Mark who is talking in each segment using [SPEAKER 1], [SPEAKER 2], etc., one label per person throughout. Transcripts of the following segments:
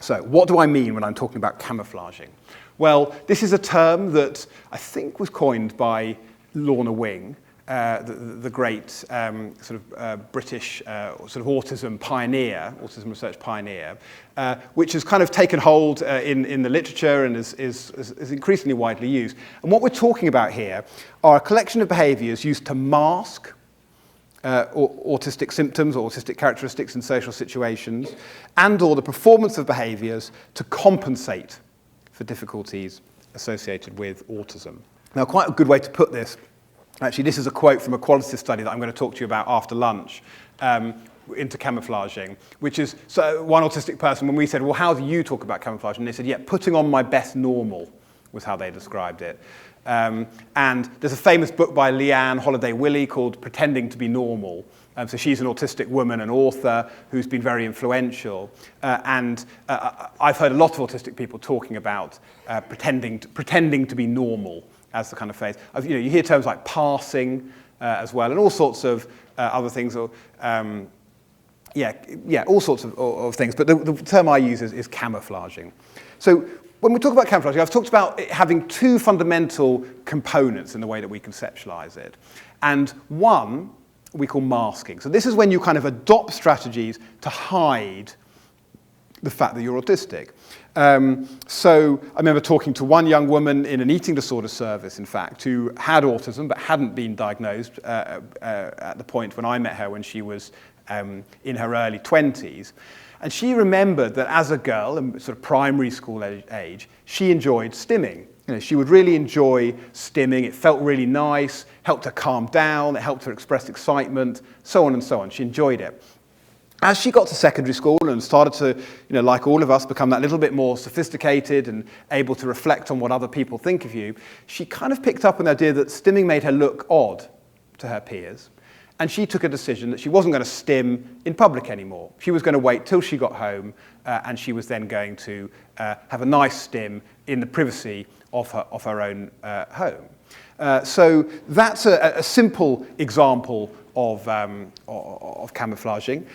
[SPEAKER 1] So what do I mean when I'm talking about camouflaging? Well, this is a term that I think was coined by Lorna Wing, the great British sort of autism pioneer, autism research pioneer, which has kind of taken hold in the literature and is increasingly widely used. And what we're talking about here are a collection of behaviours used to mask autistic symptoms or autistic characteristics in social situations, and or the performance of behaviours to compensate for difficulties associated with autism. Now, quite a good way to put this, actually, this is a quote from a qualitative study that I'm going to talk to you about after lunch into camouflaging, which is, so one autistic person, when we said, well, how do you talk about camouflaging? They said, yeah, putting on my best normal was how they described it. And there's a famous book by Leanne Holiday-Willey called Pretending to be Normal. So she's an autistic woman, an author who's been very influential. And I've heard a lot of autistic people talking about pretending to be normal as the kind of phrase. You hear terms like passing as well, and all sorts of other things. Or, all sorts of things. But the term I use is camouflaging. So when we talk about camouflaging, I've talked about it having two fundamental components in the way that we conceptualize it. And one we call masking. So this is when you kind of adopt strategies to hide the fact that you're autistic. So I remember talking to one young woman in an eating disorder service, in fact, who had autism but hadn't been diagnosed at the point when I met her, when she was in her early 20s. And she remembered that as a girl, in sort of primary school age, she enjoyed stimming. She would really enjoy stimming. It felt really nice, helped her calm down, it helped her express excitement, so on and so on. She enjoyed it. As she got to secondary school and started to, like all of us, become that little bit more sophisticated and able to reflect on what other people think of you, she kind of picked up on the idea that stimming made her look odd to her peers. And she took a decision that she wasn't going to stim in public anymore. She was going to wait till she got home, and she was then going to have a nice stim in the privacy of her own home. So that's a simple example of camouflaging.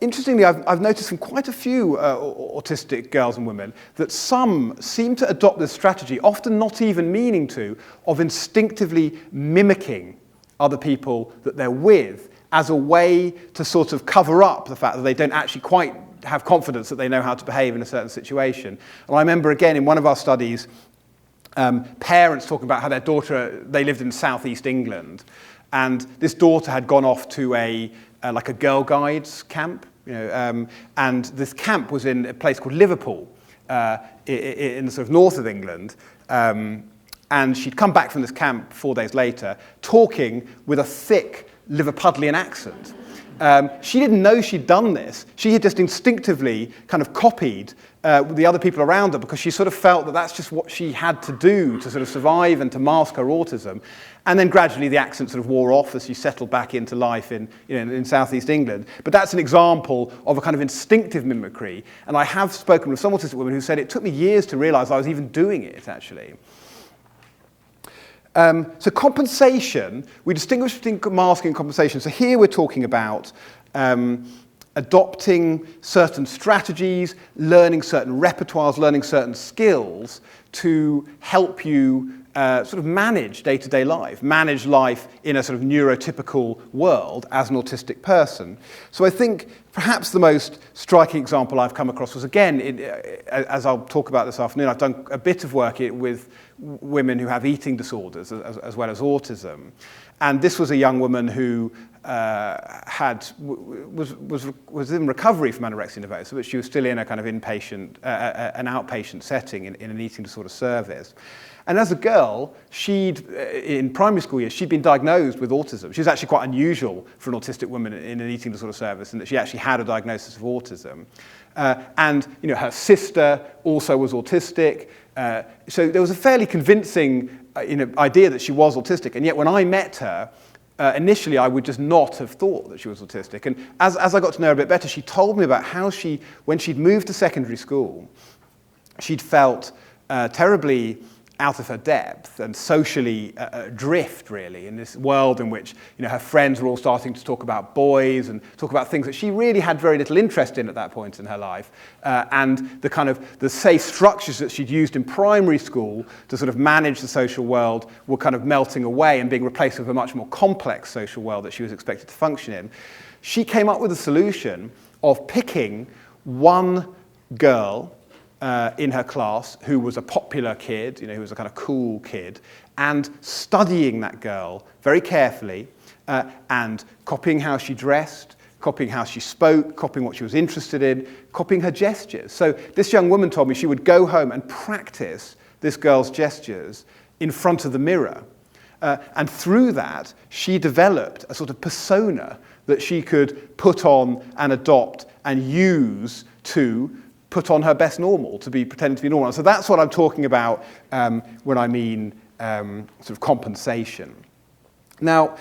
[SPEAKER 1] Interestingly, I've noticed from quite a few autistic girls and women that some seem to adopt this strategy, often not even meaning to, of instinctively mimicking other people that they're with as a way to sort of cover up the fact that they don't actually quite have confidence that they know how to behave in a certain situation. And I remember, again, in one of our studies, parents talking about how their daughter, they lived in southeast England, and this daughter had gone off to like a Girl Guides camp, and this camp was in a place called Liverpool, in the sort of north of England. And she'd come back from this camp 4 days later, talking with a thick Liverpudlian accent. She didn't know she'd done this. She had just instinctively kind of copied the other people around her, because she sort of felt that that's just what she had to do to sort of survive and to mask her autism. And then gradually the accent sort of wore off as she settled back into life in southeast England. But that's an example of a kind of instinctive mimicry. And I have spoken with some autistic women who said it took me years to realize I was even doing it, actually. So compensation, we distinguish between masking and compensation. So here we're talking about adopting certain strategies, learning certain repertoires, learning certain skills to help you sort of manage day-to-day life, manage life in a sort of neurotypical world as an autistic person. So I think perhaps the most striking example I've come across was, again, as I'll talk about this afternoon, I've done a bit of work with women who have eating disorders as well as autism. And this was a young woman who was in recovery from anorexia nervosa, but she was still in a kind of inpatient, an outpatient setting in an eating disorder service. And as a girl, in primary school years, she'd been diagnosed with autism. She was actually quite unusual for an autistic woman in an eating disorder service, in that she actually had a diagnosis of autism. And her sister also was autistic. So there was a fairly convincing idea that she was autistic. And yet when I met her, initially I would just not have thought that she was autistic. And as I got to know her a bit better, she told me about how when she'd moved to secondary school, she'd felt terribly out of her depth and socially adrift, really, in this world in which her friends were all starting to talk about boys and talk about things that she really had very little interest in at that point in her life. And the safe structures that she'd used in primary school to sort of manage the social world were kind of melting away and being replaced with a much more complex social world that she was expected to function in. She came up with a solution of picking one girl in her class who was a popular kid, who was a kind of cool kid, and studying that girl very carefully and copying how she dressed, copying how she spoke, copying what she was interested in, copying her gestures. So this young woman told me she would go home and practice this girl's gestures in front of the mirror. And through that, she developed a sort of persona that she could put on and adopt and use to put on her best normal, to be pretending to be normal. So that's what I'm talking about when I mean sort of compensation. Now,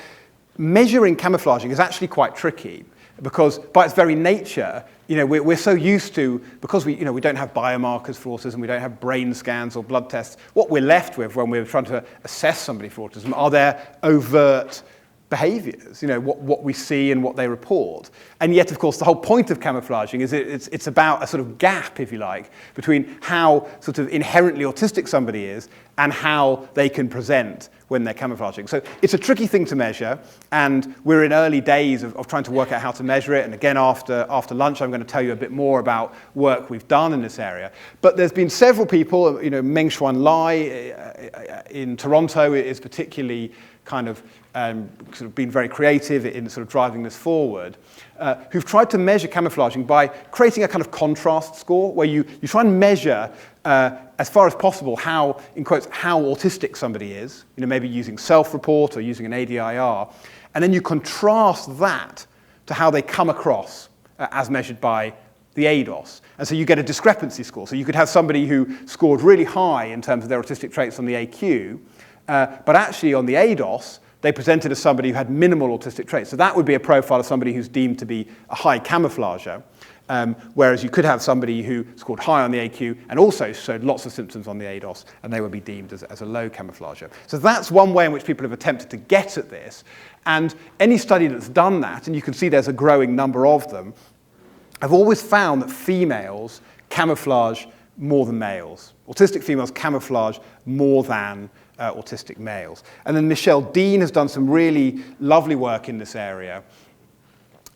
[SPEAKER 1] measuring camouflaging is actually quite tricky because by its very nature, we're so used to, because we don't have biomarkers for autism, we don't have brain scans or blood tests, what we're left with when we're trying to assess somebody for autism are their overt behaviors, what we see and what they report. And yet, of course, the whole point of camouflaging is it's about a sort of gap, if you like, between how sort of inherently autistic somebody is and how they can present when they're camouflaging. So it's a tricky thing to measure, and we're in early days of trying to work out how to measure it. And again, after lunch, I'm going to tell you a bit more about work we've done in this area. But there's been several people, Meng-Xuan Lai in Toronto is particularly kind of sort of been very creative in sort of driving this forward, who've tried to measure camouflaging by creating a kind of contrast score where you try and measure as far as possible how, in quotes, how autistic somebody is, maybe using self-report or using an ADIR, and then you contrast that to how they come across as measured by the ADOS. And so you get a discrepancy score. So you could have somebody who scored really high in terms of their autistic traits on the AQ, but actually on the ADOS, they presented as somebody who had minimal autistic traits. So that would be a profile of somebody who's deemed to be a high camouflager, whereas you could have somebody who scored high on the AQ and also showed lots of symptoms on the ADOS, and they would be deemed as a low camouflager. So that's one way in which people have attempted to get at this. And any study that's done that, and you can see there's a growing number of them, have always found that females camouflage more than males. Autistic females camouflage more than autistic males. And then Michelle Dean has done some really lovely work in this area,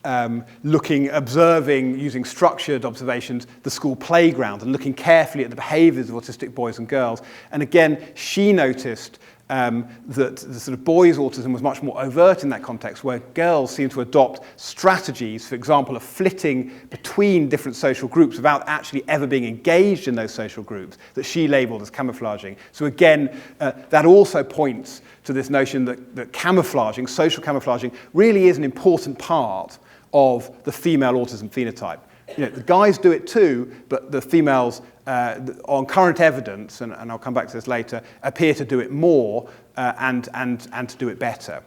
[SPEAKER 1] observing, using structured observations, the school playground and looking carefully at the behaviors of autistic boys and girls. And again, she noticed that the sort of boys' autism was much more overt in that context, where girls seem to adopt strategies, for example, of flitting between different social groups without actually ever being engaged in those social groups, that she labeled as camouflaging. So again, that also points to this notion that camouflaging, social camouflaging, really is an important part of the female autism phenotype. The guys do it too, but the females, on current evidence, and I'll come back to this later, appear to do it more and to do it better.